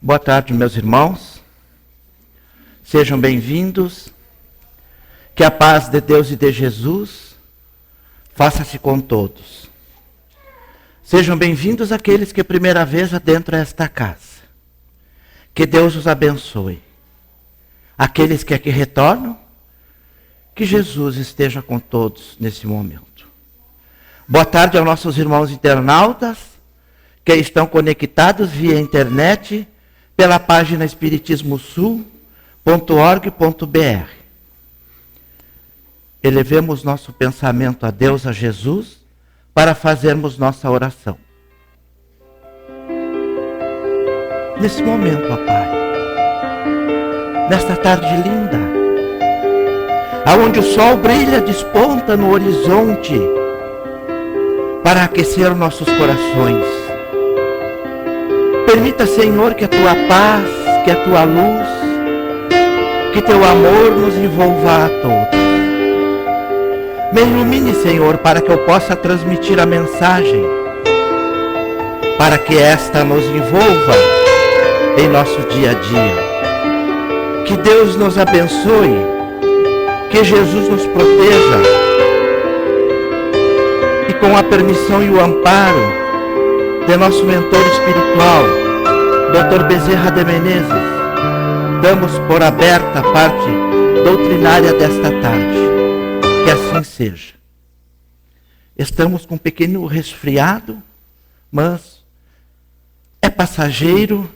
Boa tarde, meus irmãos. Sejam bem-vindos. Que a paz de Deus e de Jesus faça-se com todos. Sejam bem-vindos aqueles que primeira vez adentram esta casa. Que Deus os abençoe. Aqueles que aqui retornam, que Jesus esteja com todos nesse momento. Boa tarde aos nossos irmãos internautas que estão conectados via internet pela página espiritismosul.org.br. Elevemos nosso pensamento a Deus, a Jesus, para fazermos nossa oração. Nesse momento, ó Pai, nesta tarde linda, aonde o sol brilha, desponta no horizonte, para aquecer nossos corações. Permita, Senhor, que a Tua paz, que a Tua luz, que Teu amor nos envolva a todos. Me ilumine, Senhor, para que eu possa transmitir a mensagem, para que esta nos envolva em nosso dia a dia. Que Deus nos abençoe, que Jesus nos proteja, e com a permissão e o amparo de nosso mentor espiritual, Dr. Bezerra de Menezes, damos por aberta a parte doutrinária desta tarde. Que assim seja. Estamos com um pequeno resfriado, mas é passageiro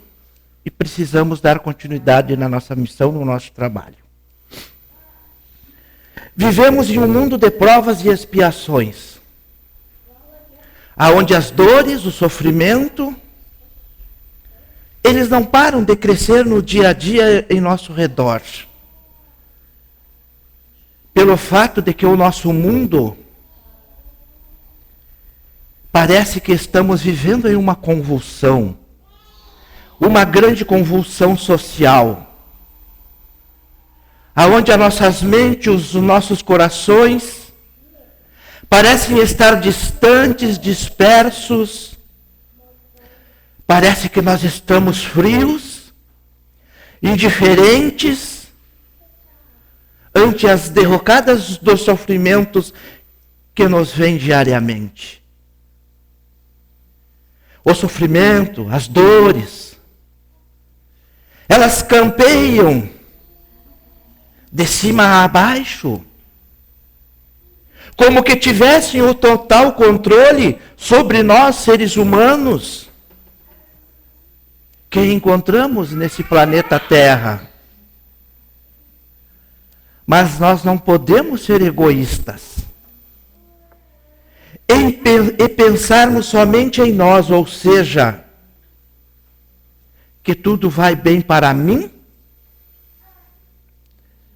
e precisamos dar continuidade na nossa missão, no nosso trabalho. Vivemos em um mundo de provas e expiações, aonde as dores, o sofrimento, eles não param de crescer no dia a dia em nosso redor. Pelo fato de que o nosso mundo parece que estamos vivendo em uma convulsão, uma grande convulsão social, aonde as nossas mentes, os nossos corações parecem estar distantes, dispersos. Parece que nós estamos frios, indiferentes, ante as derrocadas dos sofrimentos que nos vêm diariamente. O sofrimento, as dores, elas campeiam de cima a baixo, como que tivessem o total controle sobre nós, seres humanos, que encontramos nesse planeta Terra. Mas nós não podemos ser egoístas e pensarmos somente em nós, ou seja, que tudo vai bem para mim,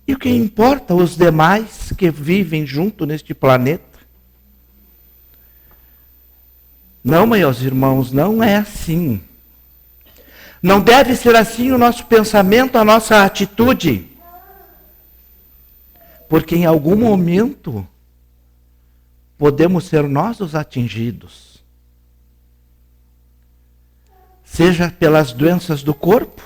e o que importa os demais que vivem junto neste planeta? Não, meus irmãos, não é assim. Não deve ser assim o nosso pensamento, a nossa atitude. Porque em algum momento podemos ser nós os atingidos. Seja pelas doenças do corpo,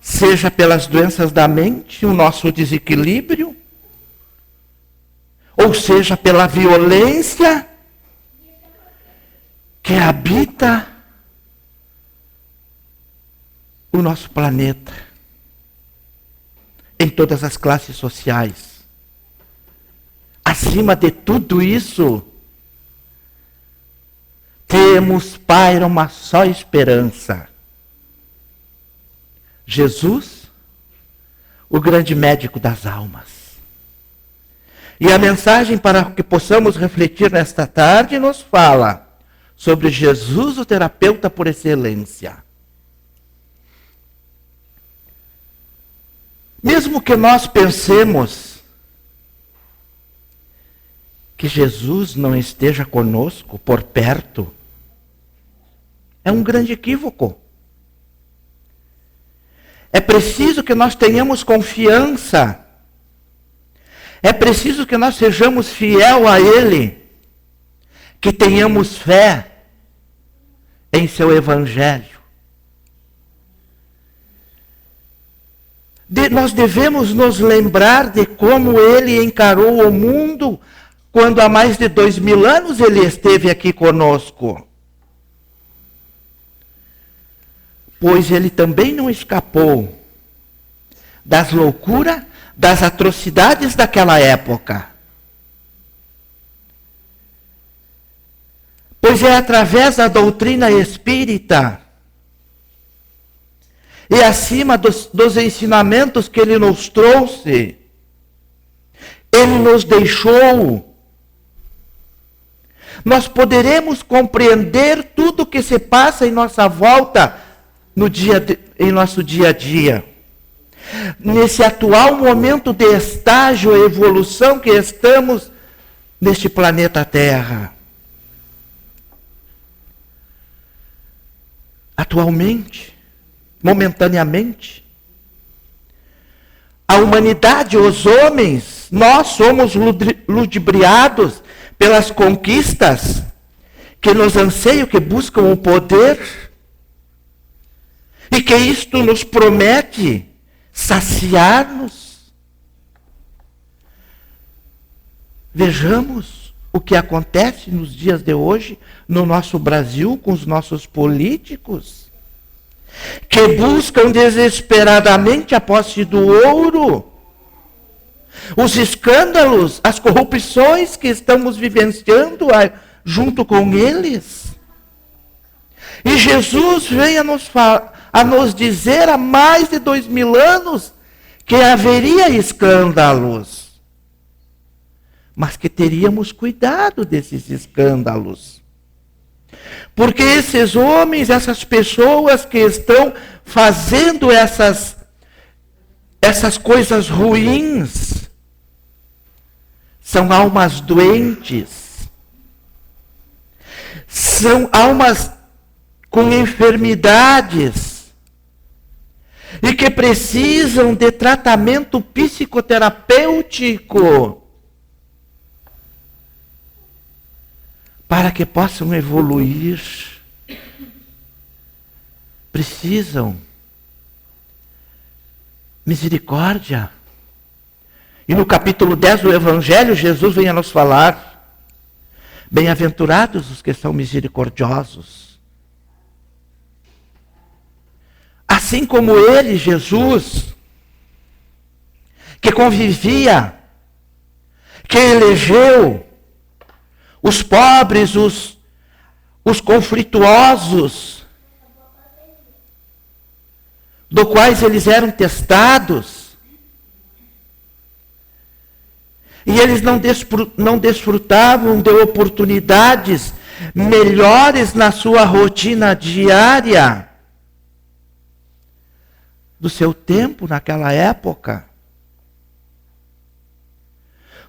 seja pelas doenças da mente, o nosso desequilíbrio, ou seja pela violência que habita o nosso planeta, em todas as classes sociais. Acima de tudo isso, paira uma só esperança. Jesus, o grande médico das almas. E a mensagem para que possamos refletir nesta tarde nos fala sobre Jesus, o terapeuta por excelência. Mesmo que nós pensemos que Jesus não esteja conosco, por perto, é um grande equívoco. É preciso que nós tenhamos confiança. É preciso que nós sejamos fiel a Ele. Que tenhamos fé em seu Evangelho. Nós devemos nos lembrar de como ele encarou o mundo quando há mais de 2000 anos ele esteve aqui conosco. Pois ele também não escapou das loucuras, das atrocidades daquela época. Pois é através da doutrina espírita e acima dos ensinamentos que ele nos trouxe, ele nos deixou. Nós poderemos compreender tudo o que se passa em nossa volta em nosso dia a dia. Nesse atual momento de estágio e evolução que estamos neste planeta Terra. Atualmente, momentaneamente, a humanidade, os homens, nós somos ludibriados pelas conquistas que nos anseiam, que buscam o poder, e que isto nos promete saciar-nos. Vejamos o que acontece nos dias de hoje no nosso Brasil com os nossos políticos, que buscam desesperadamente a posse do ouro, os escândalos, as corrupções que estamos vivenciando junto com eles. E Jesus vem a nos dizer há mais de 2000 anos que haveria escândalos, mas que teríamos cuidado desses escândalos. Porque esses homens, essas pessoas que estão fazendo essas coisas ruins, são almas doentes, são almas com enfermidades e que precisam de tratamento psicoterapêutico para que possam evoluir. Precisam misericórdia. E no capítulo 10 do Evangelho, Jesus vem a nos falar: bem-aventurados os que são misericordiosos. Assim como ele, Jesus, que convivia, que elegeu os pobres, os conflituosos, do quais eles eram testados, e eles não desfrutavam de oportunidades melhores na sua rotina diária, do seu tempo naquela época.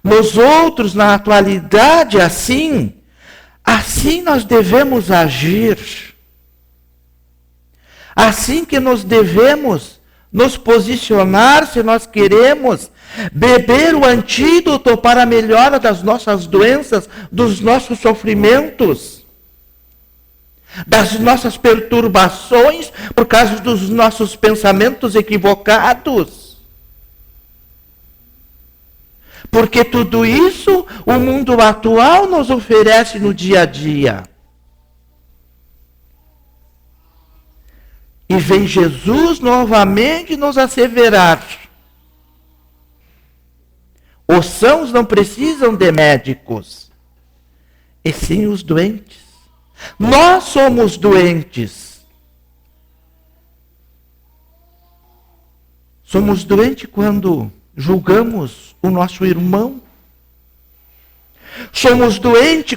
Nos outros, na atualidade, assim nós devemos agir. Assim que nós devemos nos posicionar se nós queremos beber o antídoto para a melhora das nossas doenças, dos nossos sofrimentos, das nossas perturbações por causa dos nossos pensamentos equivocados. Porque tudo isso o mundo atual nos oferece no dia a dia. E vem Jesus novamente nos asseverar: os sãos não precisam de médicos, e sim os doentes. Nós somos doentes. Somos doentes quando julgamos o nosso irmão. Somos doentes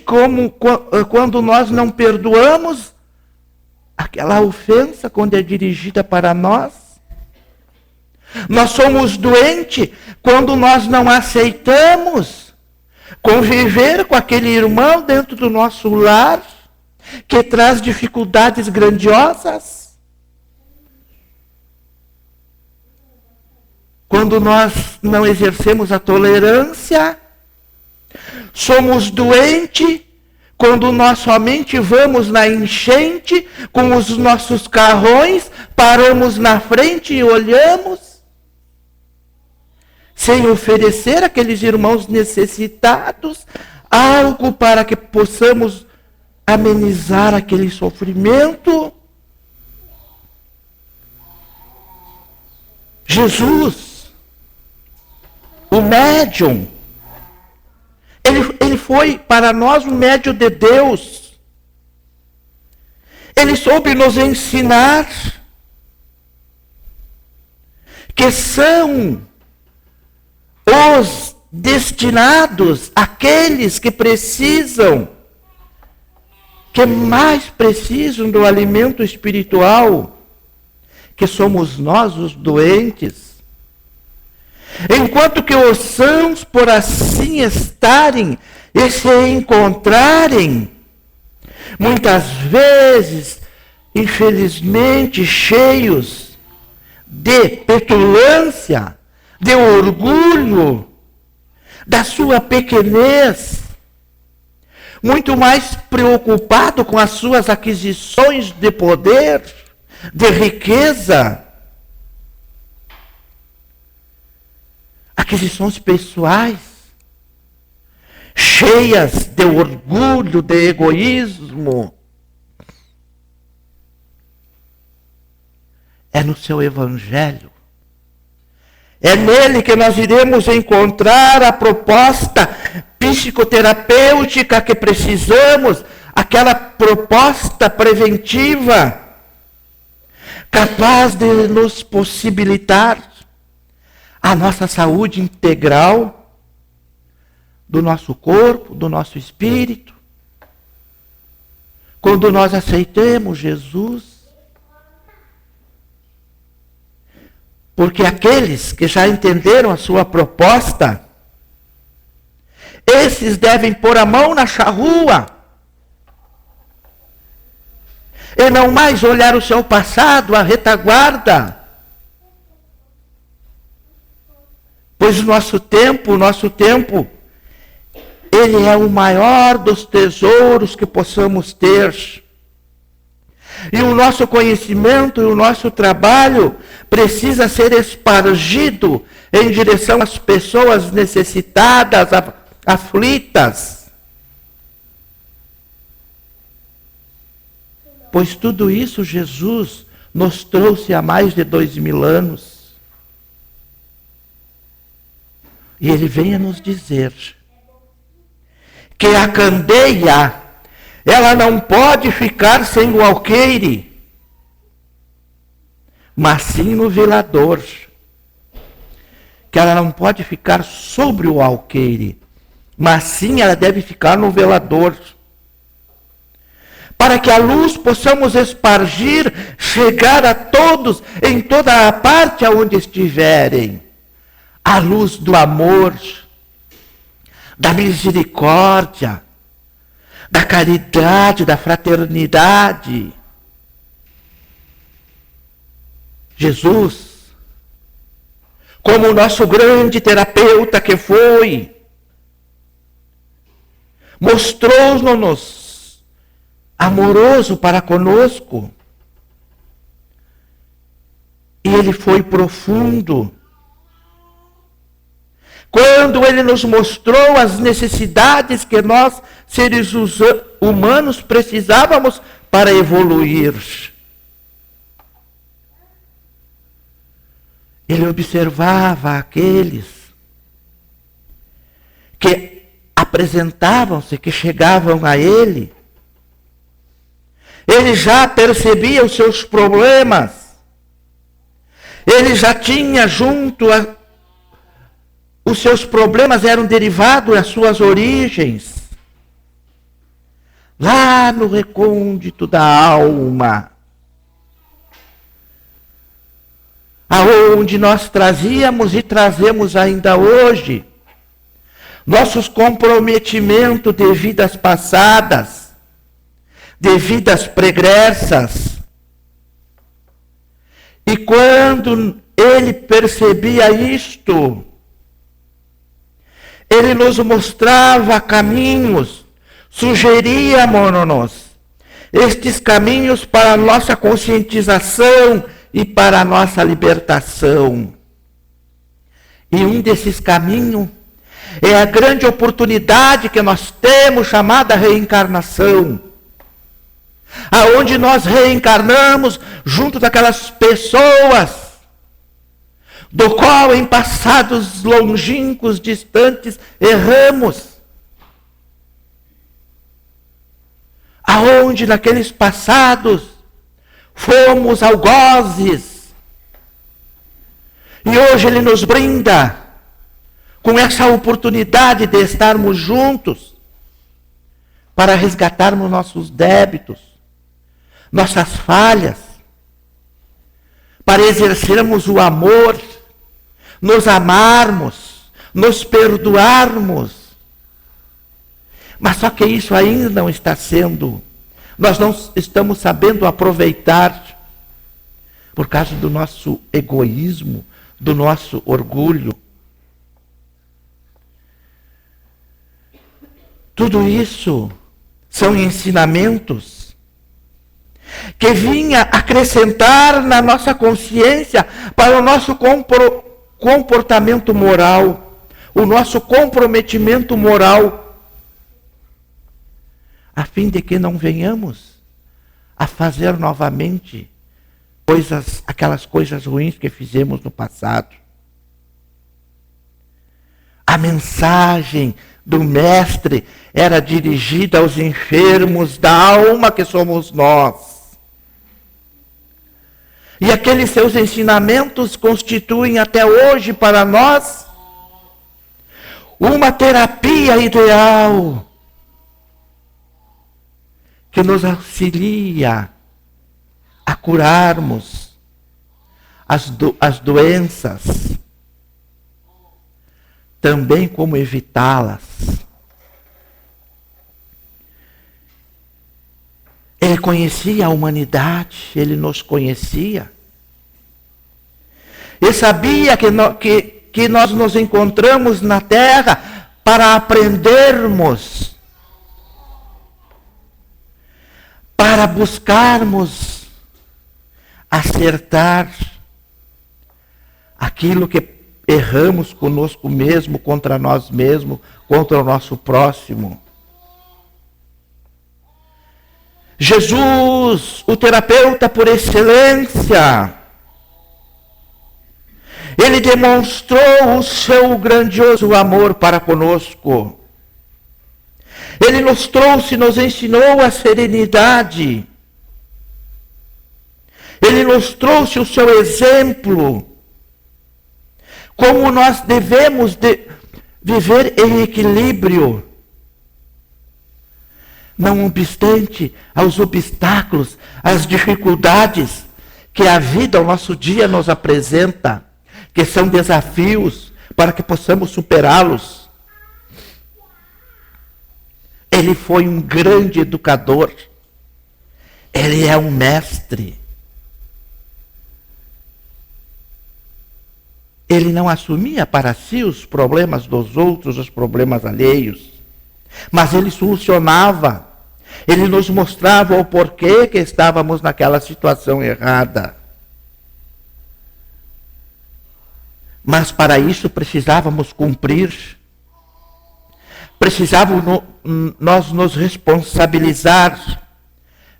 quando nós não perdoamos aquela ofensa quando é dirigida para nós. Nós somos doentes quando nós não aceitamos conviver com aquele irmão dentro do nosso lar, que traz dificuldades grandiosas. Quando nós não exercemos a tolerância. Somos doentes quando nós somente vamos na enchente com os nossos carrões, paramos na frente e olhamos. sem oferecer àqueles irmãos necessitados algo para que possamos amenizar aquele sofrimento. Jesus, o médium, ele foi para nós um médium de Deus. Ele soube nos ensinar que são os destinados àqueles que precisam, que mais precisam do alimento espiritual, que somos nós os doentes. Enquanto que os sãos, por assim estarem e se encontrarem, muitas vezes, infelizmente, cheios de petulância, de orgulho, da sua pequenez, muito mais preocupado com as suas aquisições de poder, de riqueza, aquisições pessoais, cheias de orgulho, de egoísmo. É no seu evangelho. É nele que nós iremos encontrar a proposta psicoterapêutica que precisamos, aquela proposta preventiva, capaz de nos possibilitar a nossa saúde integral do nosso corpo, do nosso espírito. Quando nós aceitamos Jesus, porque aqueles que já entenderam a sua proposta, esses devem pôr a mão na charrua e não mais olhar o seu passado, a retaguarda. Pois o nosso tempo, ele é o maior dos tesouros que possamos ter. E o nosso conhecimento e o nosso trabalho precisa ser espargido em direção às pessoas necessitadas, aflitas. Pois tudo isso Jesus nos trouxe há mais de 2000 anos. E ele vem a nos dizer que a candeia, ela não pode ficar sem o alqueire, mas sim no velador. Que ela não pode ficar sobre o alqueire, mas sim ela deve ficar no velador. Para que a luz possamos espargir, chegar a todos, em toda a parte aonde estiverem. A luz do amor, da misericórdia, da caridade, da fraternidade. Jesus, como o nosso grande terapeuta que foi, mostrou-nos amoroso para conosco. E ele foi profundo. Quando ele nos mostrou as necessidades que nós, seres humanos, precisávamos para evoluir. Ele observava aqueles que apresentavam-se, que chegavam a ele. Ele já percebia os seus problemas. Ele já tinha junto os seus problemas eram derivados das suas origens. Lá no recôndito da alma. Aonde nós trazíamos e trazemos ainda hoje nossos comprometimentos de vidas passadas, de vidas pregressas. E quando ele percebia isto, ele nos mostrava caminhos, sugeria-nos estes caminhos para a nossa conscientização e para a nossa libertação. E um desses caminhos é a grande oportunidade que nós temos, chamada reencarnação. Aonde nós reencarnamos junto daquelas pessoas do qual em passados longínquos, distantes, erramos. Aonde naqueles passados fomos algozes. E hoje Ele nos brinda com essa oportunidade de estarmos juntos para resgatarmos nossos débitos, nossas falhas, para exercermos o amor, nos amarmos, nos perdoarmos. Mas só que isso ainda não está sendo, nós não estamos sabendo aproveitar por causa do nosso egoísmo, do nosso orgulho. Tudo isso são ensinamentos que vinha acrescentar na nossa consciência para o nosso comportamento moral, o nosso comprometimento moral, a fim de que não venhamos a fazer novamente aquelas coisas ruins que fizemos no passado. A mensagem do Mestre era dirigida aos enfermos da alma que somos nós. E aqueles seus ensinamentos constituem até hoje para nós uma terapia ideal que nos auxilia a curarmos as doenças, também como evitá-las. Ele conhecia a humanidade, ele nos conhecia. Ele sabia que nós nos encontramos na Terra para aprendermos, para buscarmos acertar aquilo que erramos conosco mesmo, contra nós mesmos, contra o nosso próximo. Jesus, o terapeuta por excelência, ele demonstrou o seu grandioso amor para conosco. Ele nos trouxe, nos ensinou a serenidade. Ele nos trouxe o seu exemplo, como nós devemos viver em equilíbrio, não obstante aos obstáculos, às dificuldades que a vida, o nosso dia nos apresenta, que são desafios para que possamos superá-los. Ele foi um grande educador. Ele é um mestre. Ele não assumia para si os problemas dos outros, os problemas alheios. Mas ele solucionava. Ele nos mostrava o porquê que estávamos naquela situação errada. Mas para isso precisávamos cumprir. Precisávamos nós nos responsabilizar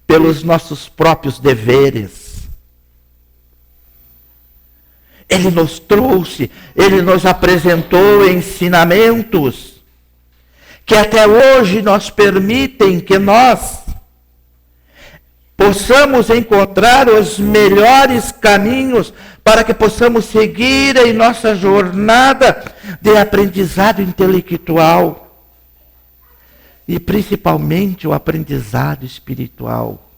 pelos nossos próprios deveres. Ele nos trouxe, ele nos apresentou ensinamentos que até hoje nos permitem que nós possamos encontrar os melhores caminhos para que possamos seguir em nossa jornada de aprendizado intelectual e principalmente o aprendizado espiritual.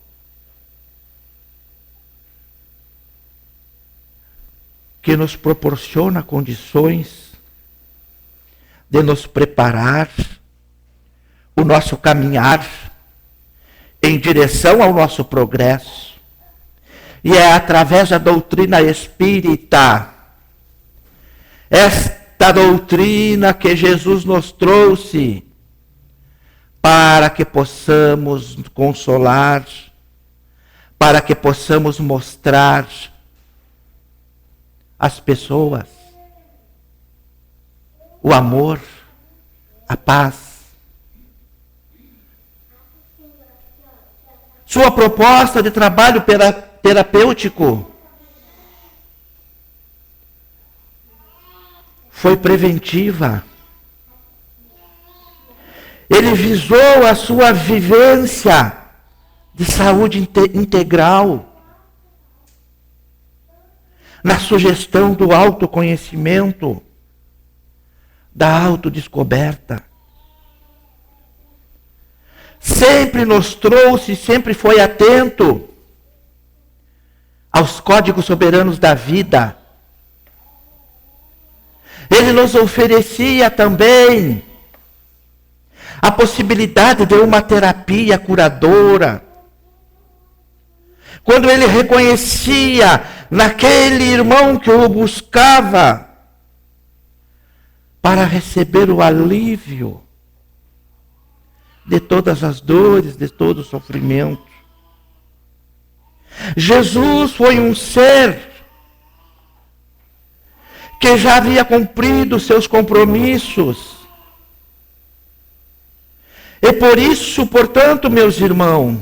Que nos proporciona condições de nos preparar o nosso caminhar em direção ao nosso progresso. E é através da doutrina espírita, esta doutrina que Jesus nos trouxe, para que possamos consolar, para que possamos mostrar às pessoas o amor, a paz. Sua proposta de trabalho terapêutico foi preventiva. Ele visou a sua vivência de saúde integral, na sugestão do autoconhecimento, da autodescoberta. Sempre nos trouxe, sempre foi atento aos códigos soberanos da vida. Ele nos oferecia também a possibilidade de uma terapia curadora. Quando ele reconhecia naquele irmão que o buscava para receber o alívio de todas as dores, de todo o sofrimento. Jesus foi um ser que já havia cumprido seus compromissos. E por isso, portanto, meus irmãos,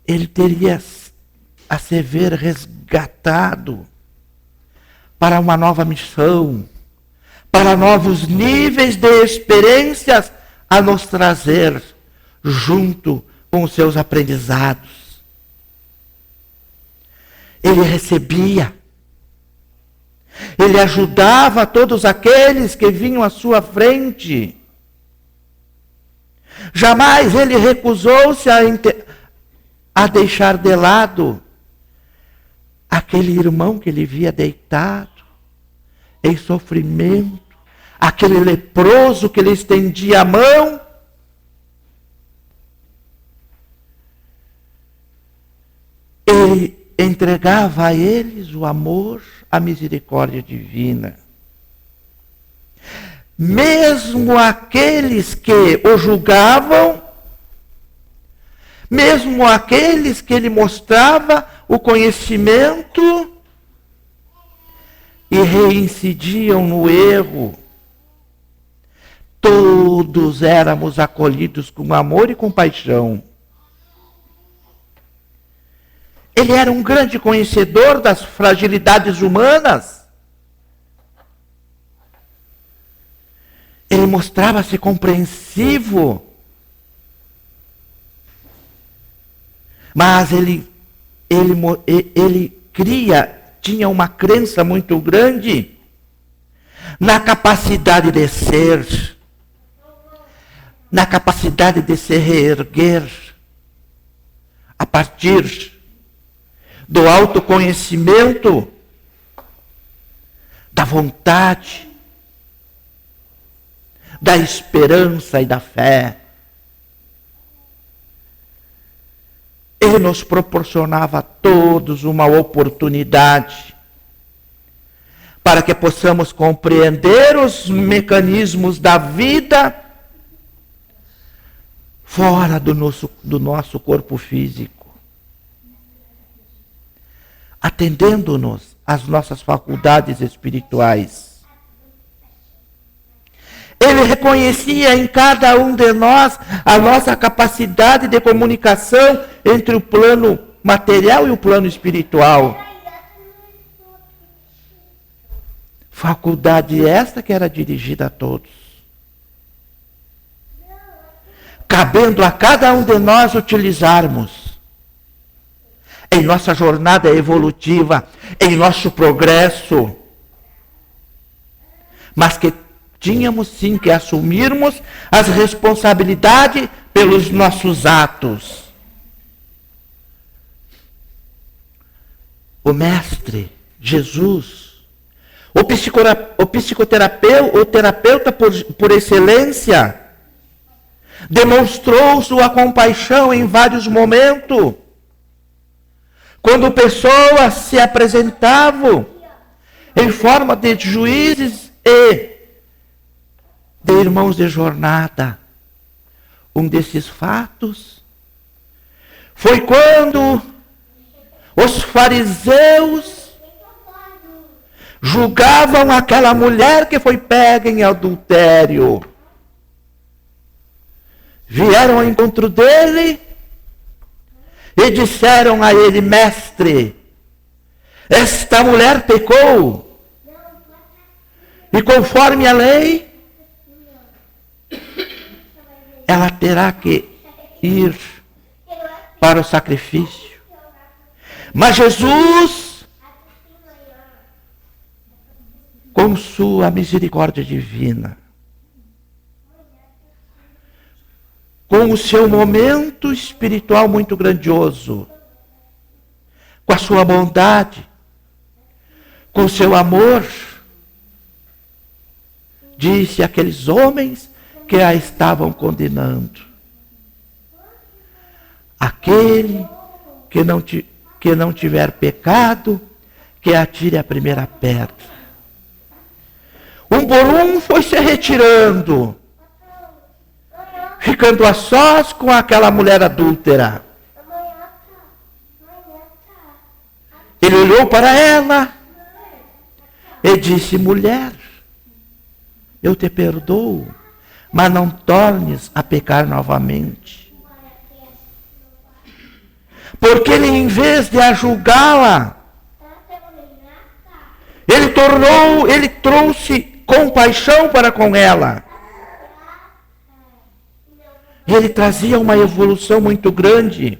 ele teria a se ver resgatado para uma nova missão, para novos níveis de experiências a nos trazer junto com os seus aprendizados. Ele recebia, ele ajudava todos aqueles que vinham à sua frente. Jamais ele recusou-se a deixar de lado aquele irmão que ele via deitado em sofrimento, aquele leproso que lhe estendia a mão. Ele entregava a eles o amor, a misericórdia divina. Mesmo aqueles que o julgavam, mesmo aqueles que ele mostrava o conhecimento e reincidiam no erro, todos éramos acolhidos com amor e compaixão. Ele era um grande conhecedor das fragilidades humanas. Ele mostrava-se compreensivo. Mas ele tinha uma crença muito grande na capacidade de ser, na capacidade de se reerguer a partir do autoconhecimento, da vontade, da esperança e da fé. Ele nos proporcionava a todos uma oportunidade para que possamos compreender os mecanismos da vida fora do nosso corpo físico, atendendo-nos às nossas faculdades espirituais. Ele reconhecia em cada um de nós a nossa capacidade de comunicação entre o plano material e o plano espiritual. Faculdade esta que era dirigida a todos. Cabendo a cada um de nós utilizarmos em nossa jornada evolutiva, em nosso progresso. Mas que tínhamos sim que assumirmos as responsabilidades pelos nossos atos. O Mestre, Jesus, o terapeuta por excelência, demonstrou sua compaixão em vários momentos. Quando pessoas se apresentavam em forma de juízes e de irmãos de jornada. Um desses fatos foi quando os fariseus julgavam aquela mulher que foi pega em adultério. Vieram ao encontro dele e disseram a ele: mestre, esta mulher pecou, e conforme a lei, ela terá que ir para o sacrifício. Mas Jesus, com sua misericórdia divina, com o seu momento espiritual muito grandioso, com a sua bondade, com o seu amor, disse àqueles homens que a estavam condenando: aquele que não tiver pecado, que atire a primeira pedra. Um por um foi se retirando, ficando a sós com aquela mulher adúltera. Ele olhou para ela e disse: mulher, eu te perdoo, mas não tornes a pecar novamente. Porque ele, em vez de a julgá-la, ele trouxe compaixão para com ela. E ele trazia uma evolução muito grande,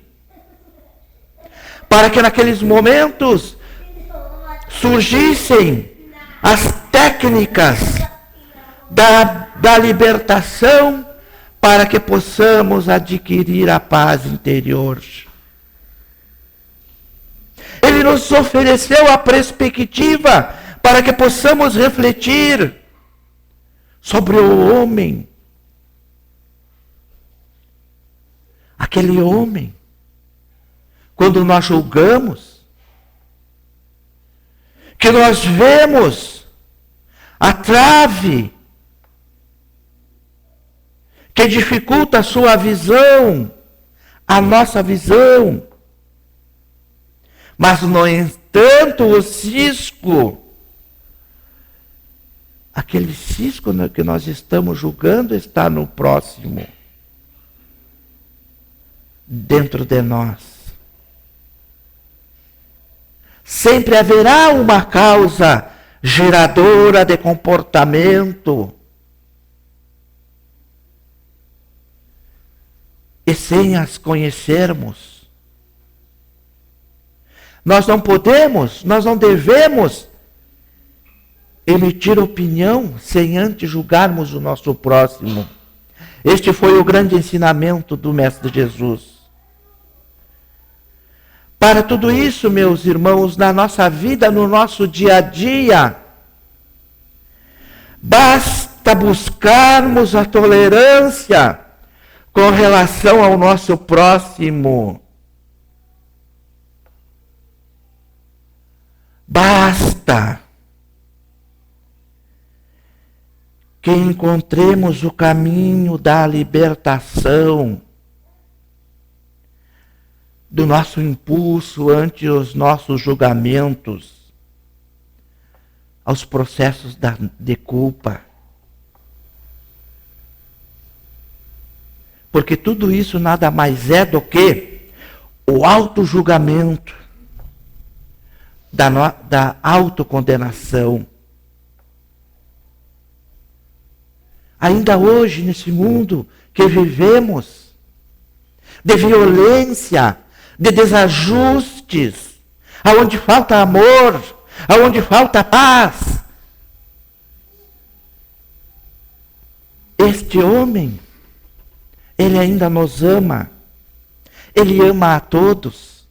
para que naqueles momentos surgissem as técnicas da libertação, para que possamos adquirir a paz interior. Ele nos ofereceu a perspectiva para que possamos refletir sobre o homem. Aquele homem, quando nós julgamos, que nós vemos a trave que dificulta a sua visão, a nossa visão. Mas, no entanto, o cisco, aquele cisco que nós estamos julgando, está no próximo, dentro de nós. Sempre haverá uma causa geradora de comportamento. E sem as conhecermos, nós não devemos emitir opinião sem antes julgarmos o nosso próximo. Este foi o grande ensinamento do Mestre Jesus. Para tudo isso, meus irmãos, na nossa vida, no nosso dia a dia, basta buscarmos a tolerância com relação ao nosso próximo. Basta que encontremos o caminho da libertação do nosso impulso ante os nossos julgamentos, aos processos de culpa. Porque tudo isso nada mais é do que o auto-julgamento, da autocondenação. Ainda hoje, nesse mundo que vivemos, de violência, de desajustes, aonde falta amor, aonde falta paz, este homem, ele ainda nos ama, ele ama a todos,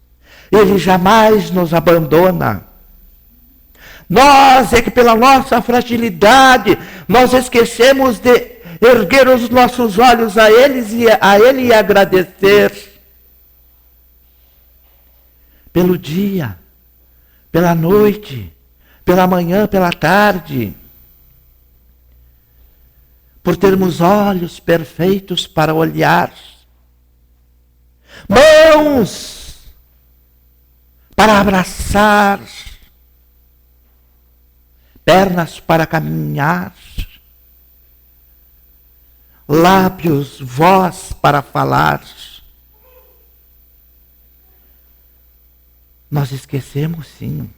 ele jamais nos abandona. Nós é que pela nossa fragilidade, nós esquecemos de erguer os nossos olhos a ele e agradecer. Pelo dia, pela noite, pela manhã, pela tarde. Por termos olhos perfeitos para olhar. Mãos para abraçar. pernas para caminhar, lábios, voz para falar. Nós esquecemos, sim,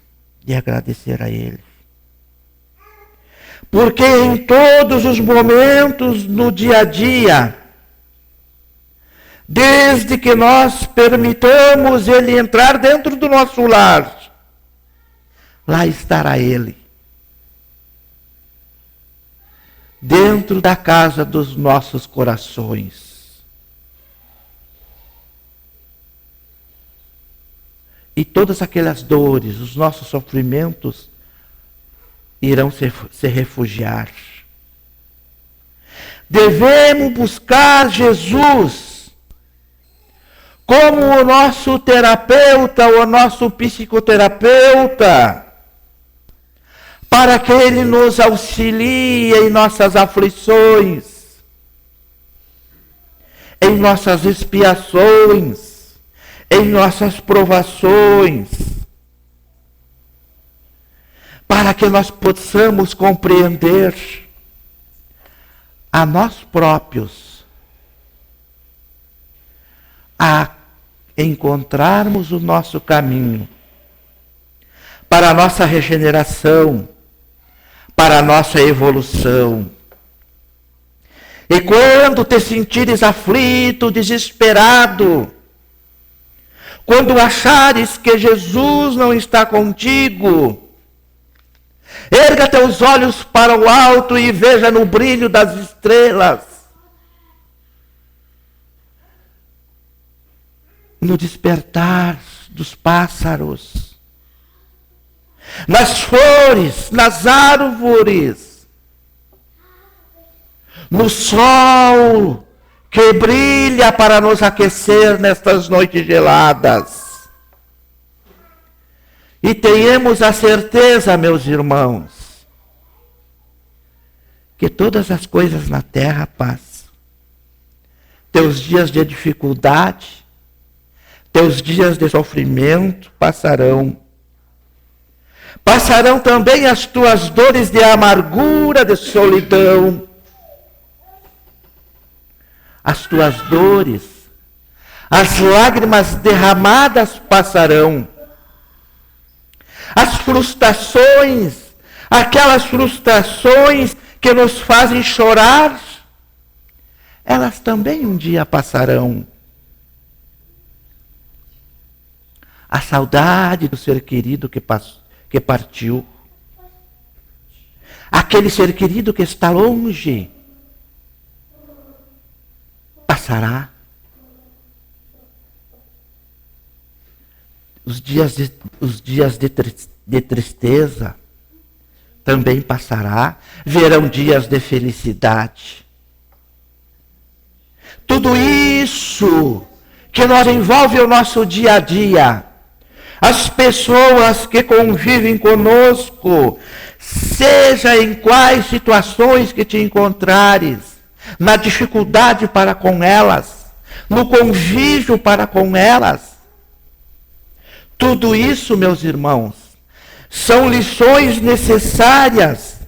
de agradecer a Ele. Porque em todos os momentos no dia a dia, desde que nós permitamos Ele entrar dentro do nosso lar, lá estará Ele. Dentro da casa dos nossos corações. E todas aquelas dores, os nossos sofrimentos, irão se refugiar. Devemos buscar Jesus como o nosso terapeuta, o nosso psicoterapeuta, para que Ele nos auxilie em nossas aflições, em nossas expiações, em nossas provações, para que nós possamos compreender a nós próprios, a encontrarmos o nosso caminho para a nossa regeneração, para a nossa evolução. E quando te sentires aflito, desesperado, quando achares que Jesus não está contigo, erga teus olhos para o alto e veja no brilho das estrelas, no despertar dos pássaros, nas flores, nas árvores, no sol que brilha para nos aquecer nestas noites geladas. E tenhamos a certeza, meus irmãos, que todas as coisas na terra passam. Teus dias de dificuldade, teus dias de sofrimento passarão. Passarão também as tuas dores de amargura, de solidão. As tuas dores, as lágrimas derramadas passarão. As frustrações, aquelas frustrações que nos fazem chorar, elas também um dia passarão. A saudade do ser querido que partiu. Aquele ser querido que está longe, passará. Os dias de tristeza também passará. Virão dias de felicidade. Tudo isso que nos envolve o nosso dia a dia, as pessoas que convivem conosco, seja em quais situações que te encontrares, na dificuldade para com elas, no convívio para com elas, tudo isso, meus irmãos, são lições necessárias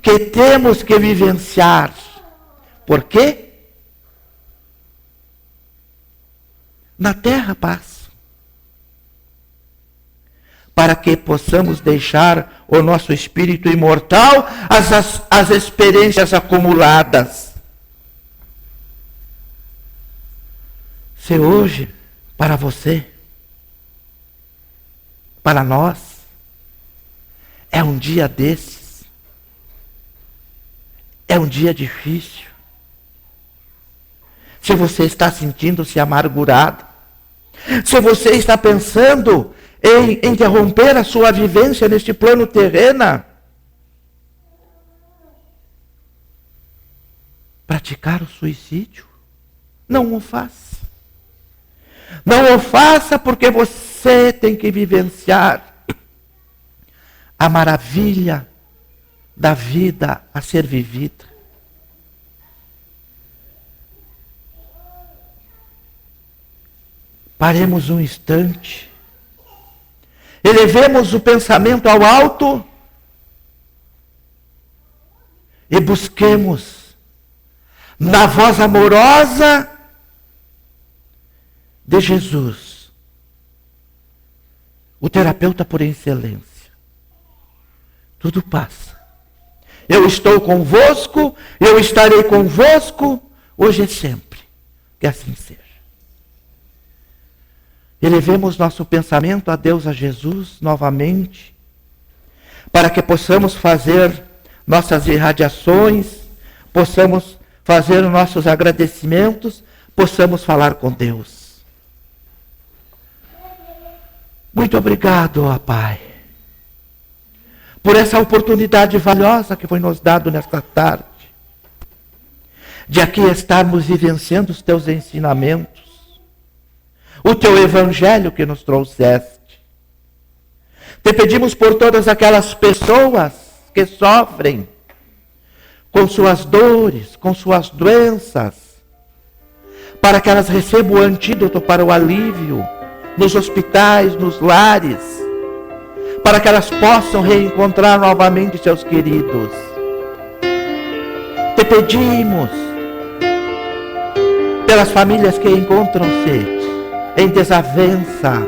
que temos que vivenciar. Por quê? Na terra passa. Para que possamos deixar o nosso espírito imortal as experiências acumuladas. Se hoje, para você, para nós, é um dia desses, é um dia difícil, se você está sentindo-se amargurado, se você está pensando em interromper a sua vivência neste plano terreno, praticar o suicídio, não o faça. Não o faça porque você tem que vivenciar a maravilha da vida a ser vivida. Paremos um instante. Elevemos o pensamento ao alto e busquemos na voz amorosa de Jesus, o terapeuta por excelência. Tudo passa. Eu estou convosco, eu estarei convosco, hoje e sempre. Que assim seja. Elevemos nosso pensamento a Deus, a Jesus, novamente, para que possamos fazer nossas irradiações, possamos fazer os nossos agradecimentos, possamos falar com Deus. Muito obrigado, ó Pai, por essa oportunidade valiosa que foi nos dado nesta tarde, de aqui estarmos vivenciando os teus ensinamentos, o teu evangelho que nos trouxeste. Te pedimos por todas aquelas pessoas que sofrem com suas dores, com suas doenças, para que elas recebam o antídoto para o alívio, nos hospitais, nos lares, para que elas possam reencontrar novamente seus queridos. Te pedimos pelas famílias que encontram-se em desavença,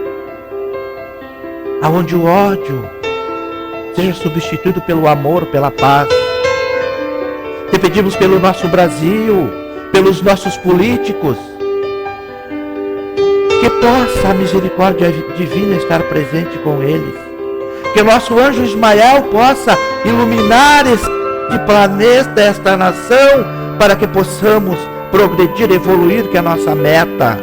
aonde o ódio seja substituído pelo amor, pela paz. Te pedimos pelo nosso Brasil, pelos nossos políticos, que possa a misericórdia divina estar presente com eles. Que o nosso anjo Ismael possa iluminar este planeta, esta nação, para que possamos progredir, evoluir, que é a nossa meta.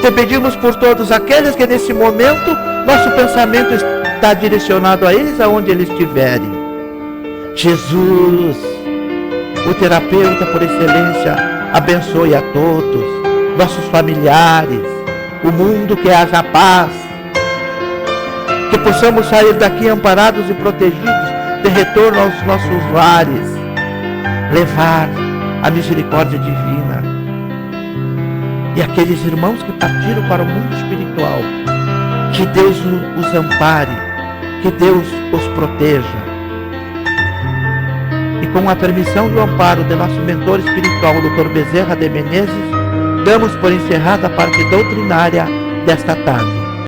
Te pedimos por todos aqueles que nesse momento nosso pensamento está direcionado a eles, aonde eles estiverem. Jesus, o terapeuta por excelência, abençoe a todos, nossos familiares, o mundo, que haja paz, que possamos sair daqui amparados e protegidos, de retorno aos nossos lares, levar a misericórdia divina. E aqueles irmãos que partiram para o mundo espiritual, que Deus os ampare, que Deus os proteja. E com a permissão e o amparo de nosso mentor espiritual, o Dr. Bezerra de Menezes, damos por encerrada a parte doutrinária desta tarde.